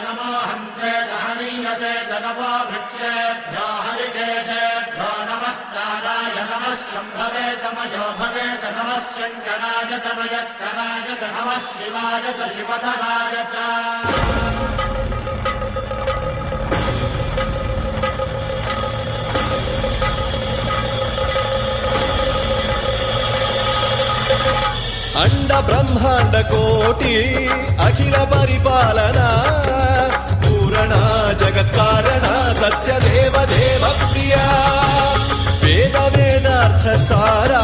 नमो हन्त्रे सहनीयते नमो वृक्षेभ्यो हरिकेशेभ्यो नमस्काराय नमः शम्भवे तमयो भवे नमः शङ्कराय तमयस्कराय नमः शिवाय च शिवधराय च अंड ब्रह्मांड कोटि अखिल परिपालना पूरणा जगत्कारणा सत्य देव देव प्रिया वेद वेदार्थ सारा